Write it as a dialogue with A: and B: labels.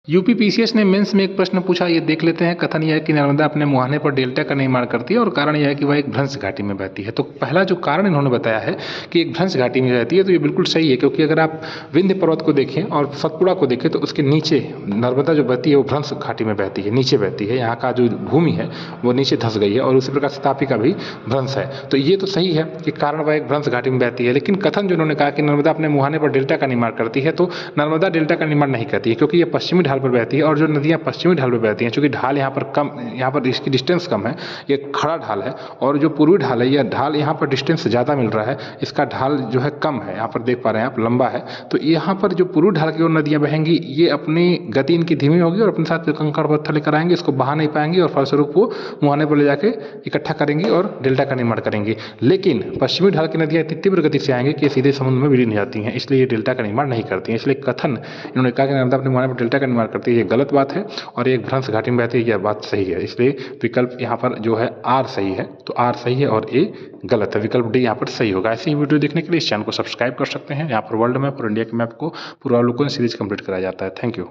A: UP PCS ने mains में एक प्रश्न पूछा, ये देख लेते हैं। कथन यह है कि नर्मदा अपने मुहाने पर डेल्टा का निर्माण करती है और कारण यह है कि वह एक भ्रंश घाटी में बहती है। तो पहला जो कारण इन्होंने बताया है कि एक भ्रंश घाटी में बहती है, तो ये बिल्कुल सही है, क्योंकि अगर आप विंध्य पर्वत को देखें और सतपुड़ा को देखें तो उसके नीचे नर्मदा जो बहती है वो भ्रंश घाटी में बहती है, नीचे बहती है। यहाँ का जो भूमि है वो नीचे धंस गई है और उसी प्रकार से तापी का भी भ्रंश है। तो ये तो सही है कि कारण वह एक भ्रंश घाटी में बहती है, लेकिन कथन जो उन्होंने कहा कि नर्मदा अपने मुहाने पर डेल्टा का निर्माण करती है, तो नर्मदा डेल्टा का निर्माण नहीं करती है, क्योंकि ये पश्चिमी ढाल पर बहती है और जो नदियाँ पश्चिमी ढाल पर बहती हैं, चूंकि ढाल यहाँ पर कम, यहाँ पर इसकी डिस्टेंस कम है, ये खड़ा ढाल है, और जो पूर्वी ढाल है यह ढाल यहाँ पर डिस्टेंस ज़्यादा मिल रहा है, इसका ढाल जो है कम है, यहाँ पर देख पा रहे हैं आप, लंबा है। तो यहाँ पर जो पूर्वी ढाल की ओर नदियाँ बहेंगी, ये अपनी गति इनकी धीमी होगी और अपने साथ जो कंकड़ पत्थर लेकर आएंगे इसको बहा नहीं पाएंगे और फलस्वरूप वो मुहाने पर ले जाके इकट्ठा करेंगी और डेल्टा का निर्माण करेंगी। लेकिन पश्चिमी ढाल की नदियाँ इतनी तीव्र गति से आएंगी कि सीधे समुद्र में विलीन हो जाती हैं, इसलिए ये डेल्टा का निर्माण नहीं करती हैं। इसलिए कथन इन्होंने कहा कि नर्मदा अपने मुहाने पर डेल्टा का निर्माण करती है, ये गलत बात है, और एक भ्रंश घाटी में बहती है, यह बात सही है। इसलिए विकल्प यहाँ पर जो है आर सही है, तो आर सही है और ए गलत है। विकल्प डी यहाँ पर सही होगा। ऐसी ही वीडियो देखने के लिए इस चैनल को सब्सक्राइब कर सकते हैं। यहाँ पर वर्ल्ड मैप और इंडिया के मैप को पूर्वावलोकन सीरीज कंप्लीट कराया जाता है। Thank you.